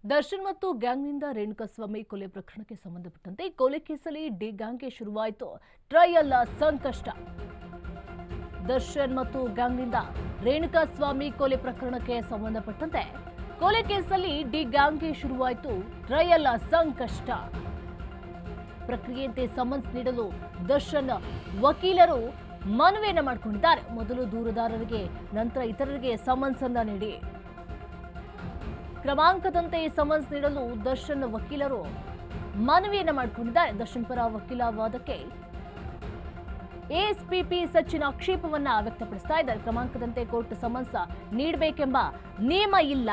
ದರ್ಶನ್ ಮತ್ತು ಗ್ಯಾಂಗ್ನಿಂದ ರೇಣುಕಾಸ್ವಾಮಿ ಕೊಲೆ ಪ್ರಕರಣಕ್ಕೆ ಸಂಬಂಧಪಟ್ಟಂತೆ ಕೊಲೆ ಕೇಸಲ್ಲಿ ಡಿ ಗ್ಯಾಂಗ್ಗೆ ಶುರುವಾಯಿತು ಟ್ರಯಲ್ ಸಂಕಷ್ಟ. ದರ್ಶನ್ ಮತ್ತು ಗ್ಯಾಂಗ್ನಿಂದ ರೇಣುಕಾಸ್ವಾಮಿ ಕೊಲೆ ಪ್ರಕರಣಕ್ಕೆ ಸಂಬಂಧಪಟ್ಟಂತೆ ಕೊಲೆ ಕೇಸಲ್ಲಿ ಡಿ ಗ್ಯಾಂಗ್ಗೆ ಶುರುವಾಯಿತು ಟ್ರಯಲ್ ಸಂಕಷ್ಟ. ಪ್ರಕ್ರಿಯೆಯಂತೆ ಸಮನ್ಸ್ ನೀಡಲು ದರ್ಶನ್ ವಕೀಲರು ಮನವಿಯನ್ನ ಮಾಡಿಕೊಂಡಿದ್ದಾರೆ. ಮೊದಲು ದೂರುದಾರರಿಗೆ, ನಂತರ ಇತರರಿಗೆ ಸಮನ್ಸ್ ಅನ್ನ ನೀಡಿ ಕ್ರಮಾಂಕದಂತೆ ಸಮನ್ಸ್ ನೀಡಲು ದರ್ಶನ್ ವಕೀಲರು ಮನವಿಯನ್ನ ಮಾಡಿಕೊಂಡಿದ್ದಾರೆ. ದರ್ಶನ್ ಪರ ವಕೀಲ ವಾದಕ್ಕೆ ಎಎಸ್ಪಿಪಿ ಸಚಿನ್ ಆಕ್ಷೇಪವನ್ನ ವ್ಯಕ್ತಪಡಿಸ್ತಾ ಇದ್ದಾರೆ. ಕ್ರಮಾಂಕದಂತೆ ಕೋರ್ಟ್ ಸಮನ್ಸ್ ನೀಡಬೇಕೆಂಬ ನಿಯಮ ಇಲ್ಲ,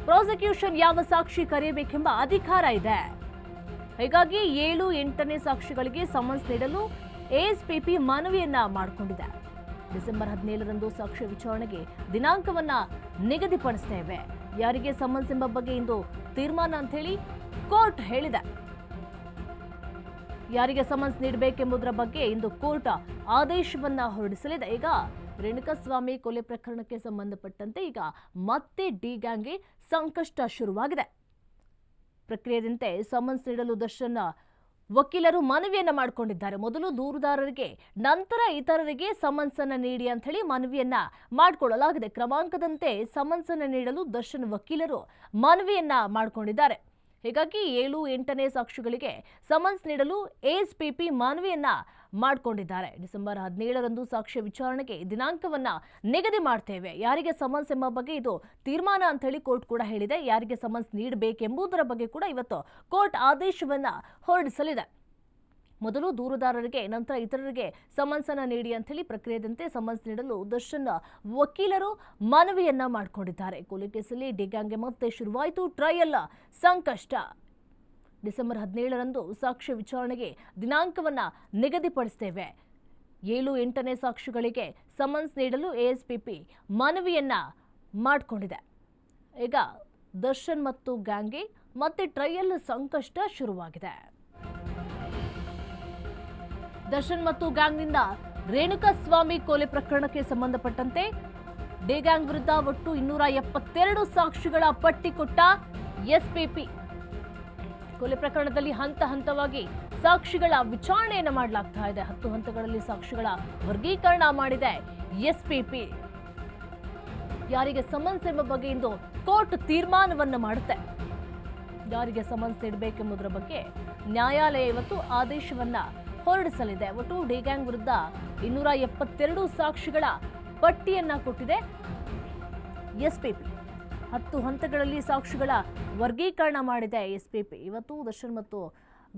ಪ್ರಾಸಿಕ್ಯೂಷನ್ ಯಾವ ಸಾಕ್ಷಿ ಕರೆಯಬೇಕೆಂಬ ಅಧಿಕಾರ ಇದೆ. ಹೀಗಾಗಿ 7-8ನೇ ಸಾಕ್ಷಿಗಳಿಗೆ ಸಮನ್ಸ್ ನೀಡಲು ಎಎಸ್ಪಿಪಿ ಮನವಿಯನ್ನ ಮಾಡಿಕೊಂಡಿದೆ. ಡಿಸೆಂಬರ್ 17ರಂದು ಸಾಕ್ಷ್ಯ ವಿಚಾರಣೆಗೆ ದಿನಾಂಕವನ್ನ ನಿಗದಿಪಡಿಸುತ್ತೇವೆ. ಯಾರಿಗೆ ಸಮನ್ಸ್ ಎಂಬ ಬಗ್ಗೆ ಇಂದು ತೀರ್ಮಾನ ಅಂತ ಹೇಳಿ ಕೋರ್ಟ್ ಹೇಳಿದೆ. ಯಾರಿಗೆ ಸಮನ್ಸ್ ನೀಡಬೇಕೆಂಬುದರ ಬಗ್ಗೆ ಇಂದು ಕೋರ್ಟ್ ಆದೇಶವನ್ನ ಹೊರಡಿಸಲಿದೆ. ಈಗ ರೇಣುಕಾಸ್ವಾಮಿ ಕೊಲೆ ಪ್ರಕರಣಕ್ಕೆ ಸಂಬಂಧಪಟ್ಟಂತೆ ಈಗ ಮತ್ತೆ ಡಿ ಗ್ಯಾಂಗ್ಗೆ ಸಂಕಷ್ಟ ಶುರುವಾಗಿದೆ. ಪ್ರಕ್ರಿಯೆಯಂತೆ ಸಮನ್ಸ್ ನೀಡಲು ದರ್ಶನ್ ವಕೀಲರು ಮನವಿಯನ್ನ ಮಾಡಿಕೊಂಡಿದ್ದಾರೆ. ಮೊದಲು ದೂರುದಾರರಿಗೆ, ನಂತರ ಇತರರಿಗೆ ಸಮನ್ಸ್ ಅನ್ನ ನೀಡಿ ಅಂತ ಹೇಳಿ ಮನವಿಯನ್ನ ಮಾಡಿಕೊಳ್ಳಲಾಗಿದೆ. ಕ್ರಮಾಂಕದಂತೆ ಸಮನ್ಸ್ ಅನ್ನ ನೀಡಲು ದರ್ಶನ್ ವಕೀಲರು ಮನವಿಯನ್ನ ಮಾಡಿಕೊಂಡಿದ್ದಾರೆ. ಹೀಗಾಗಿ 7-8ನೇ ಸಾಕ್ಷಿಗಳಿಗೆ ಸಮನ್ಸ್ ನೀಡಲು ಎಎಸ್ಪಿಪಿ ಮನವಿಯನ್ನ ಮಾಡಿಕೊಂಡಿದ್ದಾರೆ. ಡಿಸೆಂಬರ್ 17ರಂದು ಸಾಕ್ಷ್ಯ ವಿಚಾರಣೆಗೆ ದಿನಾಂಕವನ್ನ ನಿಗದಿ ಮಾಡ್ತೇವೆ. ಯಾರಿಗೆ ಸಮನ್ಸ್ ಎಂಬ ಬಗ್ಗೆ ಇದು ತೀರ್ಮಾನ ಅಂತ ಹೇಳಿ ಕೋರ್ಟ್ ಕೂಡ ಹೇಳಿದೆ. ಯಾರಿಗೆ ಸಮನ್ಸ್ ನೀಡಬೇಕೆಂಬುದರ ಬಗ್ಗೆ ಕೂಡ ಇವತ್ತು ಕೋರ್ಟ್ ಆದೇಶವನ್ನ ಹೊರಡಿಸಲಿದೆ. ಮೊದಲು ದೂರುದಾರರಿಗೆ, ನಂತರ ಇತರರಿಗೆ ಸಮನ್ಸ್ ಅನ್ನ ನೀಡಿ ಅಂತ ಹೇಳಿ ಪ್ರಕ್ರಿಯೆಯಂತೆ ಸಮನ್ಸ್ ನೀಡಲು ದರ್ಶನ್ ವಕೀಲರು ಮನವಿಯನ್ನ ಮಾಡಿಕೊಂಡಿದ್ದಾರೆ. ಕೊಲೆ ಕೇಸಲ್ಲಿ ಡಿ ಗ್ಯಾಂಗ್ಗೆ ಮತ್ತೆ ಶುರುವಾಯಿತು ಟ್ರಯಲ್ ಸಂಕಷ್ಟ. ಡಿಸೆಂಬರ್ 17ರಂದು ಸಾಕ್ಷ್ಯ ವಿಚಾರಣೆಗೆ ದಿನಾಂಕವನ್ನ ನಿಗದಿಪಡಿಸುತ್ತೇವೆ. 7-8ನೇ ಸಾಕ್ಷಿಗಳಿಗೆ ಸಮನ್ಸ್ ನೀಡಲು ಎಎಸ್ಪಿಪಿ ಮನವಿಯನ್ನ ಮಾಡಿಕೊಂಡಿದೆ. ಈಗ ದರ್ಶನ್ ಮತ್ತು ಗ್ಯಾಂಗ್ಗೆ ಮತ್ತೆ ಟ್ರಯಲ್ ಸಂಕಷ್ಟ ಶುರುವಾಗಿದೆ. ದರ್ಶನ್ ಮತ್ತು ಗ್ಯಾಂಗ್ನಿಂದ ರೇಣುಕಾಸ್ವಾಮಿ ಕೊಲೆ ಪ್ರಕರಣಕ್ಕೆ ಸಂಬಂಧಪಟ್ಟಂತೆ ಡಿ ಗ್ಯಾಂಗ್ ವಿರುದ್ಧ ಒಟ್ಟು 272 ಸಾಕ್ಷಿಗಳ ಪಟ್ಟಿ ಕೊಟ್ಟ ಎಸ್ಪಿಪಿ. ಕೊಲೆ ಪ್ರಕರಣದಲ್ಲಿ ಹಂತ ಹಂತವಾಗಿ ಸಾಕ್ಷಿಗಳ ವಿಚಾರಣೆಯನ್ನು ಮಾಡಲಾಗ್ತಾ ಇದೆ. 10 ಹಂತಗಳಲ್ಲಿ ಸಾಕ್ಷಿಗಳ ವರ್ಗೀಕರಣ ಮಾಡಿದೆ ಎಸ್ಪಿಪಿ. ಯಾರಿಗೆ ಸಮನ್ಸ್ ಎಂಬ ಬಗ್ಗೆ ಇಂದು ಕೋರ್ಟ್ ತೀರ್ಮಾನವನ್ನು ಮಾಡುತ್ತೆ. ಯಾರಿಗೆ ಸಮನ್ಸ್ ನೀಡಬೇಕೆಂಬುದರ ಬಗ್ಗೆ ನ್ಯಾಯಾಲಯ ಇವತ್ತು ಆದೇಶವನ್ನ ಹೊರಡಿಸಲಿದೆ. ಒಟ್ಟು ಡಿ ಗ್ಯಾಂಗ್ ವಿರುದ್ಧ 272 ಸಾಕ್ಷಿಗಳ ಪಟ್ಟಿಯನ್ನ ಕೊಟ್ಟಿದೆ ಎಸ್ಪಿಪಿ. 10 ಹಂತಗಳಲ್ಲಿ ಸಾಕ್ಷಿಗಳ ವರ್ಗೀಕರಣ ಮಾಡಿದೆ ಎಸ್ಪಿಪಿ. ಇವತ್ತು ದರ್ಶನ್ ಮತ್ತು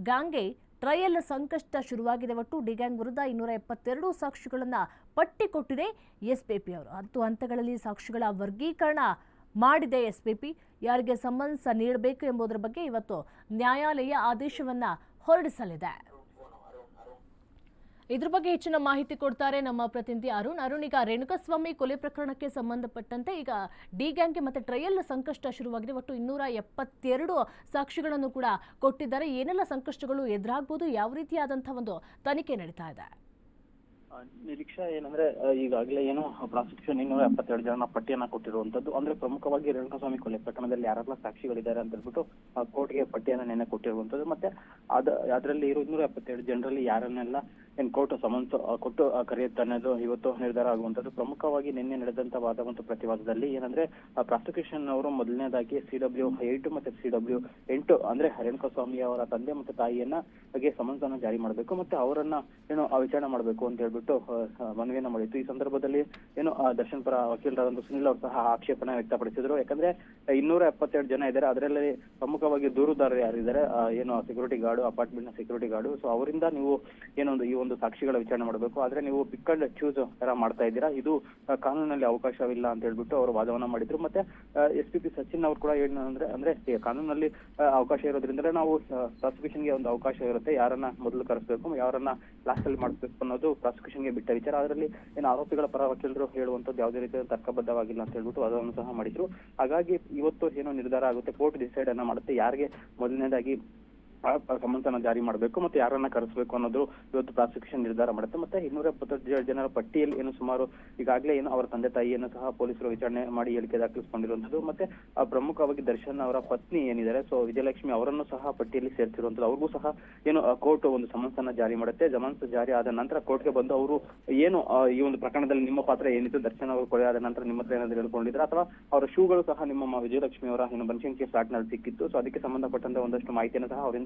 ಗ್ಯಾಂಗ್ಗೆ ಟ್ರಯಲ್ ಸಂಕಷ್ಟ ಶುರುವಾಗಿದೆ. ಒಟ್ಟು ಡಿ ಗ್ಯಾಂಗ್ ವಿರುದ್ಧ 272 ಸಾಕ್ಷಿಗಳನ್ನ ಪಟ್ಟಿ ಕೊಟ್ಟಿದೆ ಎಸ್ಪಿಪಿ ಅವರು. 10 ಹಂತಗಳಲ್ಲಿ ಸಾಕ್ಷಿಗಳ ವರ್ಗೀಕರಣ ಮಾಡಿದೆ ಎಸ್ಪಿಪಿ. ಯಾರಿಗೆ ಸಮನ್ಸ್ ನೀಡಬೇಕು ಎಂಬುದರ ಬಗ್ಗೆ ಇವತ್ತು ನ್ಯಾಯಾಲಯ ಆದೇಶವನ್ನ ಹೊರಡಿಸಲಿದೆ. ಇದ್ರ ಬಗ್ಗೆ ಹೆಚ್ಚಿನ ಮಾಹಿತಿ ಕೊಡ್ತಾರೆ ನಮ್ಮ ಪ್ರತಿನಿಧಿ ಅರುಣ್. ಈಗ ರೇಣುಕಾಸ್ವಾಮಿ ಕೊಲೆ ಪ್ರಕರಣಕ್ಕೆ ಸಂಬಂಧಪಟ್ಟಂತೆ ಈಗ ಡಿ ಗ್ಯಾಂಗ್ಗೆ ಮತ್ತೆ ಟ್ರಯಲ್ ಸಂಕಷ್ಟ ಶುರುವಾಗಿದೆ. ಒಟ್ಟು 272 ಸಾಕ್ಷಿಗಳನ್ನು ಕೂಡ ಕೊಟ್ಟಿದ್ದಾರೆ. ಏನೆಲ್ಲ ಸಂಕಷ್ಟಗಳು ಎದುರಾಗಬಹುದು, ಯಾವ ರೀತಿಯಾದಂತಹ ಒಂದು ತನಿಖೆ ನಡೀತಾ ಇದೆ? ನಿರೀಕ್ಷೆ ಏನಂದ್ರೆ ಈಗಾಗಲೇ ಏನು ಪ್ರಾಸಿಕ್ಯೂಷನ್ 272 ಜನ ಪಟ್ಟಿಯನ್ನ ಕೊಟ್ಟಿರುವಂತದ್ದು. ಅಂದ್ರೆ ಪ್ರಮುಖವಾಗಿ ರೇಣುಕಾಸ್ವಾಮಿ ಕೊಲೆ ಪ್ರಕರಣದಲ್ಲಿ ಯಾರೆಲ್ಲ ಸಾಕ್ಷಿಗಳಿದ್ದಾರೆ ಅಂತ ಹೇಳ್ಬಿಟ್ಟು ಕೋರ್ಟ್ಗೆ ಪಟ್ಟಿಯನ್ನ ನೆನೆ ಕೊಟ್ಟಿರುವಂತದ್ದು. ಮತ್ತೆ ಅದರಲ್ಲಿ ಇರೋ 272 ಜನರಲ್ಲಿ ಯಾರನ್ನೆಲ್ಲ ಏನ್ ಕೋರ್ಟ್ ಸಮನ್ಸ್ ಕೊಟ್ಟು ಕರೆಯುತ್ತೆ ಅನ್ನೋದು ಇವತ್ತು ನಿರ್ಧಾರ ಆಗುವಂತದ್ದು. ಪ್ರಮುಖವಾಗಿ ನಿನ್ನೆ ನಡೆದಂತ ವಾದ ಮತ್ತು ಪ್ರತಿವಾದದಲ್ಲಿ ಏನಂದ್ರೆ ಪ್ರಾಸಿಕ್ಯೂಷನ್ ಅವರು ಮೊದಲನೇದಾಗಿ CW8 ಮತ್ತೆ CW8 ಅಂದ್ರೆ ರೇಣುಕಾಸ್ವಾಮಿ ಅವರ ತಂದೆ ಮತ್ತೆ ತಾಯಿಯನ್ನ ಹಾಗೆ ಸಮನ್ಸ್ ಅನ್ನ ಜಾರಿ ಮಾಡಬೇಕು ಮತ್ತೆ ಅವರನ್ನ ಏನು ವಿಚಾರಣೆ ಮಾಡಬೇಕು ಅಂತ ಹೇಳ್ಬಿಟ್ಟು ಮನವಿಯನ್ನ ಮಾಡಿತ್ತು. ಈ ಸಂದರ್ಭದಲ್ಲಿ ಏನು ದರ್ಶನ್ ಪರ ವಕೀಲರಾದಂತ ಸುನಿಲ್ ಅವರು ಸಹ ಆಕ್ಷೇಪಣೆ ವ್ಯಕ್ತಪಡಿಸಿದ್ರು. ಯಾಕಂದ್ರೆ 272 ಜನ ಇದ್ದಾರೆ. ಅದರಲ್ಲಿ ಪ್ರಮುಖವಾಗಿ ದೂರುದಾರರು ಯಾರಿದ್ದಾರೆ, ಏನು ಸೆಕ್ಯೂರಿಟಿ ಗಾರ್ಡ್, ಅಪಾರ್ಟ್ಮೆಂಟ್ ನ ಸೆಕ್ಯೂರಿಟಿ ಗಾರ್ಡ್. ಸೊ ಅವರಿಂದ ನೀವು ಏನೊಂದು ಈ ಒಂದು ಸಾಕ್ಷಿಗಳ ವಿಚಾರಣೆ ಮಾಡಬೇಕು, ಆದ್ರೆ ನೀವು ಪಿಕ್ ಅಂಡ್ ಚೂಸ್ ತರ ಮಾಡ್ತಾ ಇದ್ದೀರಾ, ಇದು ಕಾನೂನಲ್ಲಿ ಅವಕಾಶವಿಲ್ಲ ಅಂತ ಹೇಳ್ಬಿಟ್ಟು ಅವರು ವಾದವನ್ನ ಮಾಡಿದ್ರು. ಮತ್ತೆ ಎಸ್ಪಿಪಿ ಸಚಿನ್ ಅವರು ಕೂಡ ಅಂದ್ರೆ ಕಾನೂನಲ್ಲಿ ಅವಕಾಶ ಇರೋದ್ರಿಂದ ನಾವು ಪ್ರಾಸಿಕ್ಯೂಷನ್ಗೆ ಒಂದು ಅವಕಾಶ ಇರುತ್ತೆ, ಯಾರನ್ನ ಮೊದಲು ಕರೆಸಬೇಕು, ಯಾರನ್ನ ಲಾಸ್ಟ್ ಅಲ್ಲಿ ಮಾಡಿಸ್ಬೇಕು ಅನ್ನೋದು ಪ್ರಾಸಿಕ್ಯೂಷನ್ಗೆ ಬಿಟ್ಟ ವಿಚಾರ. ಅದರಲ್ಲಿ ಏನು ಆರೋಪಿಗಳ ಪರ ವಕೀಲರು ಹೇಳುವಂತದ್ದು ಯಾವುದೇ ರೀತಿಯ ತರ್ಕಬದ್ಧವಾಗಿಲ್ಲ ಅಂತ ಹೇಳ್ಬಿಟ್ಟು ವಾದವನ್ನು ಸಹ ಮಾಡಿದ್ರು. ಹಾಗಾಗಿ ಇವತ್ತು ಏನೋ ನಿರ್ಧಾರ ಆಗುತ್ತೆ, ಕೋರ್ಟ್ ಡಿಸೈಡ್ ಅನ್ನ ಮಾಡುತ್ತೆ ಯಾರಿಗೆ ಮೊದಲನೇದಾಗಿ ಸಮನ್ಸನ್ನ ಜಾರಿ ಮಾಡಬೇಕು ಮತ್ತೆ ಯಾರನ್ನ ಕರೆಸಬೇಕು ಅನ್ನೋದು ಇವತ್ತು ಪ್ರಾಸಿಕ್ಯೂಷನ್ ನಿರ್ಧಾರ ಮಾಡುತ್ತೆ. ಮತ್ತೆ 277 ಜನರ ಪಟ್ಟಿಯಲ್ಲಿ ಏನು ಸುಮಾರು ಈಗಾಗಲೇ ಏನು ಅವರ ತಂದೆ ತಾಯಿಯನ್ನು ಸಹ ಪೊಲೀಸರು ವಿಚಾರಣೆ ಮಾಡಿ ಹೇಳಿಕೆ ದಾಖಲಿಸಿಕೊಂಡಿರುವಂತದ್ದು. ಮತ್ತೆ ಪ್ರಮುಖವಾಗಿ ದರ್ಶನ್ ಅವರ ಪತ್ನಿ ಏನಿದ್ದಾರೆ ವಿಜಯಲಕ್ಷ್ಮಿ ಅವರನ್ನು ಸಹ ಪಟ್ಟಿಯಲ್ಲಿ ಸೇರಿಸಿರುವಂತದ್ದು. ಅವ್ರಿಗೂ ಸಹ ಏನು ಕೋರ್ಟ್ ಒಂದು ಸಮನ್ಸನ್ನ ಜಾರಿ ಮಾಡುತ್ತೆ. ಸಮನ್ಸ್ ಜಾರಿ ಆದ ನಂತರ ಕೋರ್ಟ್ಗೆ ಬಂದು ಅವರು ಏನು ಈ ಒಂದು ಪ್ರಕರಣದಲ್ಲಿ ನಿಮ್ಮ ಪಾತ್ರ ಏನಿತ್ತು, ದರ್ಶನ್ ಅವರು ಕೊಲೆ ಆದ ನಂತರ ನಿಮ್ಮ ಹತ್ರ ಏನಾದ್ರು ಹೇಳ್ಕೊಂಡಿದ್ರೆ ಅಥವಾ ಅವರ ಶೂಗಳು ಸಹ ನಿಮ್ಮ ವಿಜಯಲಕ್ಷ್ಮಿ ಅವರ ಏನು ಬನಶಂಕರಿ ಫ್ಲಾಟ್ ನಲ್ಲಿ ಸಿಕ್ಕಿತ್ತು. ಸೊ ಅದಕ್ಕೆ ಸಂಬಂಧಪಟ್ಟಂತೆ ಒಂದಷ್ಟು ಮಾಹಿತಿಯನ್ನು ಸಹ ಅವರಿಂದ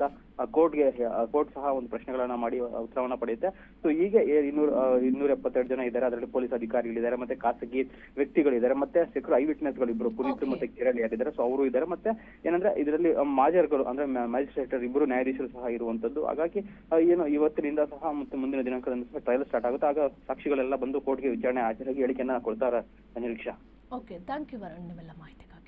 ಕೋರ್ಟ್ ಸಹ ಒಂದು ಪ್ರಶ್ನೆಗಳನ್ನ ಮಾಡಿ ಉತ್ತರವನ್ನ ಪಡೆಯುತ್ತೆ. ಸೊ ಹೀಗೆ 272 ಜನ ಇದ್ದಾರೆ. ಅದರಲ್ಲಿ ಪೊಲೀಸ್ ಅಧಿಕಾರಿಗಳಿದ್ದಾರೆ, ಮತ್ತೆ ಖಾಸಗಿ ವ್ಯಕ್ತಿಗಳಿದ್ದಾರೆ, ಮತ್ತೆ ಸೆಕ್ಯೂರ್ ಐ ವಿಟ್ನೆಸ್ ಗಳು ಇಬ್ಬರು ಪುನೀತ್ ಮತ್ತೆ ಕಿರಣ್ ಯಾರಿದ್ದಾರೆ. ಸೊ ಅವರು ಇದ್ದಾರೆ. ಮತ್ತೆ ಏನಂದ್ರೆ ಇದರಲ್ಲಿ ಮಾಜರ್ಗಳು ಅಂದ್ರೆ ಮ್ಯಾಜಿಸ್ಟ್ರೇಟ್ ಇಬ್ಬರು ನ್ಯಾಯಾಧೀಶರು ಸಹ ಇರುವಂತದ್ದು. ಹಾಗಾಗಿ ಏನು ಇವತ್ತಿನಿಂದ ಸಹ ಮತ್ತೆ ಮುಂದಿನ ದಿನಾಂಕದಿಂದ ಸಹ ಟ್ರಯಲ್ ಸ್ಟಾರ್ಟ್ ಆಗುತ್ತೆ. ಆಗ ಸಾಕ್ಷಿಗಳೆಲ್ಲ ಬಂದು ಕೋರ್ಟ್ಗೆ ವಿಚಾರಣೆ ಹಾಜರಾಗಿ ಹೇಳಿಕೆಯನ್ನ ಕೊಡ್ತಾರೆ Nireeksha. Okay, thank you Varun ನಿಮ್ಮೆಲ್ಲ ಮಾಹಿತಿಗಾಗಿ.